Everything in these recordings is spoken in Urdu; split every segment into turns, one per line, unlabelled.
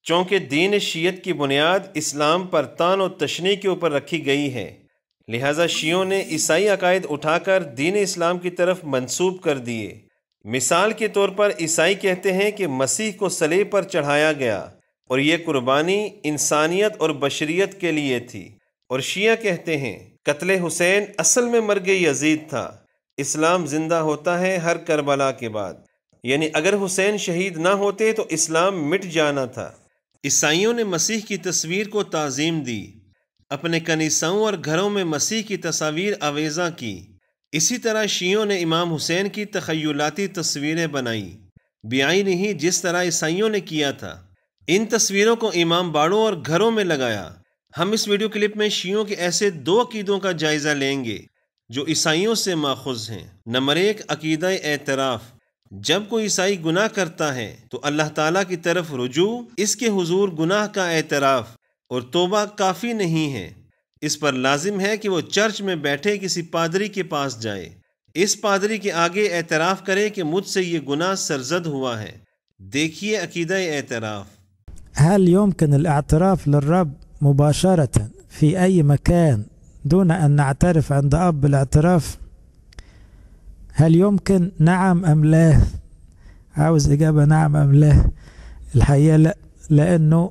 چونکہ دین شیعت کی بنیاد اسلام پر طعن و تشنیع کے اوپر رکھی گئی ہے، لہٰذا شیعوں نے عیسائی عقائد اٹھا کر دین اسلام کی طرف منسوب کر دیے۔ مثال کے طور پر عیسائی کہتے ہیں کہ مسیح کو صلیب پر چڑھایا گیا اور یہ قربانی انسانیت اور بشریت کے لیے تھی، اور شیعہ کہتے ہیں قتل حسین اصل میں مرگ یزید تھا، اسلام زندہ ہوتا ہے ہر کربلا کے بعد، یعنی اگر حسین شہید نہ ہوتے تو اسلام مٹ جانا تھا۔ عیسائیوں نے مسیح کی تصویر کو تعظیم دی، اپنے کنیسوں اور گھروں میں مسیح کی تصاویر آویزاں کی۔ اسی طرح شیعوں نے امام حسین کی تخیلاتی تصویریں بنائیں، بعین ہی جس طرح عیسائیوں نے کیا تھا۔ ان تصویروں کو امام باڑوں اور گھروں میں لگایا۔ ہم اس ویڈیو کلپ میں شیعوں کے ایسے 2 عقیدوں کا جائزہ لیں گے جو عیسائیوں سے ماخوذ ہیں۔ نمبر 1، عقیدہ اعتراف۔ جب کوئی عیسائی گناہ کرتا ہے تو اللہ تعالیٰ کی طرف رجوع، اس کے حضور گناہ کا اعتراف اور توبہ کافی نہیں ہے، اس پر لازم ہے کہ وہ چرچ میں بیٹھے کسی پادری کے پاس جائے، اس پادری کے آگے اعتراف کرے کہ مجھ سے یہ گناہ سرزد ہوا ہے۔ دیکھیے عقیدہ اعتراف۔
هل يمكن الاعتراف للرب مباشرة في أي مكان دون أن نعترف عند أب الاعتراف؟ هل يمكن؟ نعم أم لا؟ عاوز إجابة نعم أم لا؟ الحقيقة لا، لأنه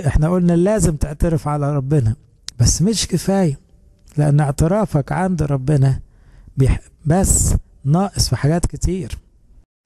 احنا قلنا لازم تعترف على ربنا، بس مش كفاية، لأن اعترافك عند ربنا بس ناقص في حاجات كتير۔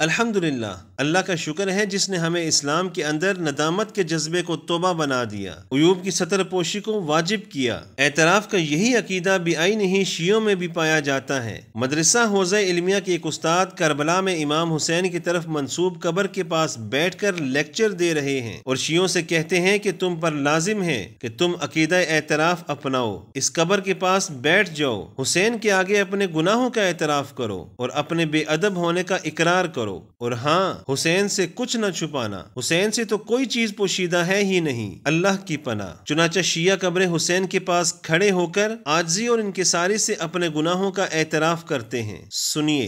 الحمدللہ، اللہ کا شکر ہے جس نے ہمیں اسلام کے اندر ندامت کے جذبے کو توبہ بنا دیا، عیوب کی ستر پوشی کو واجب کیا۔ اعتراف کا یہی عقیدہ بعین ہی شیعوں میں بھی پایا جاتا ہے۔ مدرسہ حوزہ علمیہ کے ایک استاد کربلا میں امام حسین کی طرف منسوب قبر کے پاس بیٹھ کر لیکچر دے رہے ہیں اور شیعوں سے کہتے ہیں کہ تم پر لازم ہے کہ تم عقیدہ اعتراف اپناؤ، اس قبر کے پاس بیٹھ جاؤ، حسین کے آگے اپنے گناہوں کا اعتراف کرو اور اپنے بے ادب ہونے کا اقرار کرو، اور ہاں، حسین سے کچھ نہ چھپانا، حسین سے تو کوئی چیز پوشیدہ ہے ہی نہیں، اللہ کی پناہ۔ چنانچہ شیعہ قبر حسین کے پاس کھڑے ہو کر عاجزی اور انکساری سے اپنے گناہوں کا اعتراف کرتے ہیں۔ سنیے۔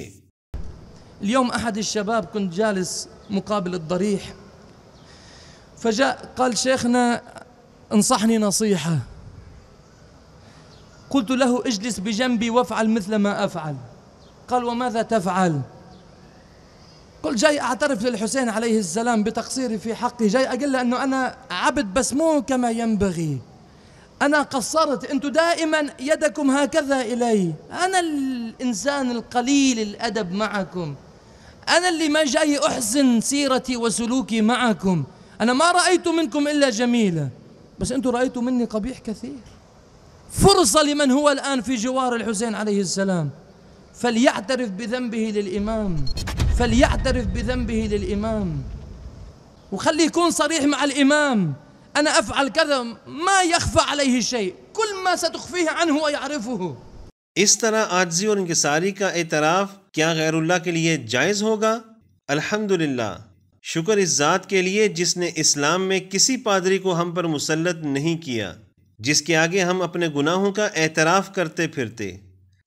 اليوم أحد الشباب كنت جالس مقابل الضريح، فجاء قال شيخنا انصحني نصيحة، قلت له اجلس بجنبي وافعل مثل ما أفعل. قال وماذا تفعل؟ قل جاي أعترف للحسين عليه السلام بتقصيري في حقي، جاي أقول له أنه أنا عبد بس مو كما ينبغي، أنا قصرت، أنتم دائما يدكم هكذا إلي، أنا الإنسان القليل الأدب معكم، أنا اللي ما جاي أحسن سيرتي وسلوكي معكم، أنا ما رأيت منكم إلا جميلة، بس أنتم رأيتوا مني قبيح كثير. فرصة لمن هو الآن في جوار الحسين عليه السلام فليعترف بذنبه للإمام، فليعترف بذنبه للإمام، وخلي يكون صريح مع الإمام، أنا أفعل كذا، ما يخفى عليه شيء، كل ما ستخفيه عنه ويعرفه۔
اس طرح عاجزی اور انکساری کا اعتراف کیا غیر اللہ کے لیے جائز ہوگا؟ الحمدللہ، شکر اس ذات کے لیے جس نے اسلام میں کسی پادری کو ہم پر مسلط نہیں کیا، جس کے آگے ہم اپنے گناہوں کا اعتراف کرتے پھرتے،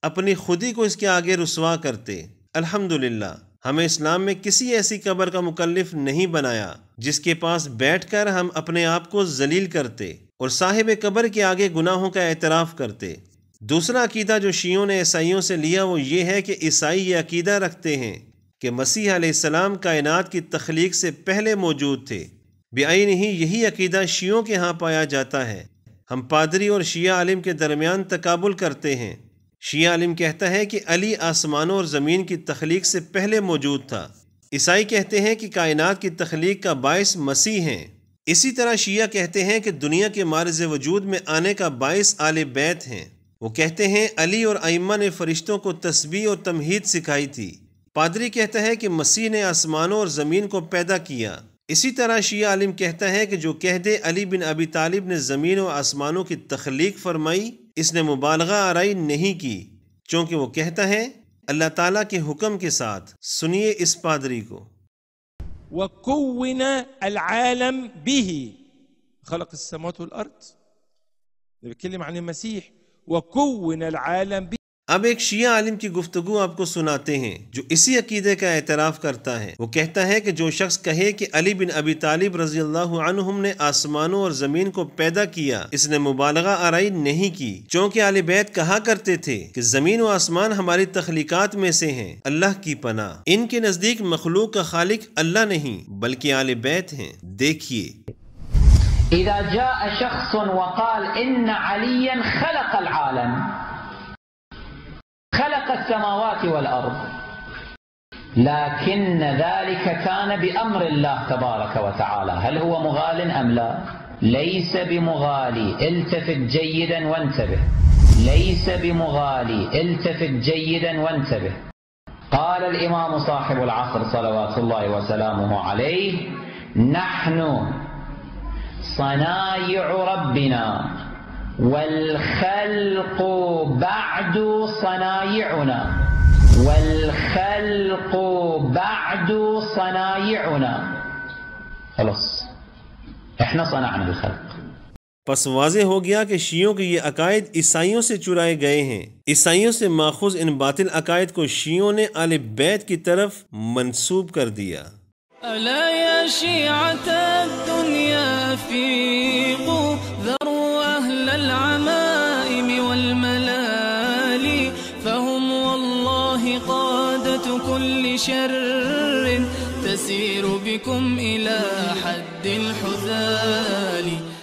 اپنی خودی کو اس کے آگے رسوا کرتے۔ الحمدللہ، ہمیں اسلام میں کسی ایسی قبر کا مکلف نہیں بنایا جس کے پاس بیٹھ کر ہم اپنے آپ کو ذلیل کرتے اور صاحب قبر کے آگے گناہوں کا اعتراف کرتے۔ دوسرا عقیدہ جو شیعوں نے عیسائیوں سے لیا وہ یہ ہے کہ عیسائی یہ عقیدہ رکھتے ہیں کہ مسیح علیہ السلام کائنات کی تخلیق سے پہلے موجود تھے۔ بعین ہی یہی عقیدہ شیعوں کے ہاں پایا جاتا ہے۔ ہم پادری اور شیعہ عالم کے درمیان تقابل کرتے ہیں۔ شیعہ عالم کہتا ہے کہ علی آسمانوں اور زمین کی تخلیق سے پہلے موجود تھا۔ عیسائی کہتے ہیں کہ کائنات کی تخلیق کا باعث مسیح ہیں۔ اسی طرح شیعہ کہتے ہیں کہ دنیا کے معرض وجود میں آنے کا باعث آل بیت ہیں۔ وہ کہتے ہیں علی اور ائمہ نے فرشتوں کو تسبیح اور تمہید سکھائی تھی۔ پادری کہتا ہے کہ مسیح نے آسمانوں اور زمین کو پیدا کیا۔ اسی طرح شیعہ عالم کہتا ہے کہ جو کہہ دے علی بن ابی طالب نے زمین و آسمانوں کی تخلیق فرمائی، اس نے مبالغہ آرائی نہیں کی، چونکہ وہ کہتا ہے اللہ تعالیٰ کے حکم کے ساتھ۔ سنیے اس پادری کو۔
وَكُوِّنَ الْعَالَمْ بِهِ، خلق السماوات والأرض، بيتكلم عن المسيح، وكون العالم به،
اب ایک شیعہ عالم کی گفتگو آپ کو سناتے ہیں جو اسی عقیدے کا اعتراف کرتا ہے۔ وہ کہتا ہے کہ جو شخص کہے کہ علی بن ابی طالب رضی اللہ عنہم نے آسمانوں اور زمین کو پیدا کیا، اس نے مبالغہ آرائی نہیں کی، چونکہ اہل بیت کہا کرتے تھے کہ زمین و آسمان ہماری تخلیقات میں سے ہیں۔ اللہ کی پناہ، ان کے نزدیک مخلوق کا خالق اللہ نہیں بلکہ اہل بیت ہیں۔ دیکھیے،
اذا جاء شخص وقال ان عليا خلق العالم، خلق السماوات والأرض، لكن ذلك كان بأمر الله تبارك وتعالى، هل هو مغال أم لا؟ ليس بمغالي، التفت جيدا وانتبه، ليس بمغالي، التفت جيدا وانتبه. قال الإمام صاحب العصر صلوات الله وسلامه عليه: نحن صنايع ربنا والخلق بعد صنايعنا، والخلق بعد صنايعنا. خلاص احنا صنعنا الخلق.
پس واضح ہو گیا کہ شیعوں کے یہ عقائد عیسائیوں سے چرائے گئے ہیں۔ عیسائیوں سے ماخوذ ان باطل عقائد کو شیعوں نے اہل بیت کی طرف منسوب کر دیا۔
ألا يا شيعة الدنيا فيقوا، ذروا أهل العمائم والملال، فهم والله قادة كل شر، تسير بكم إلى حد الحذال.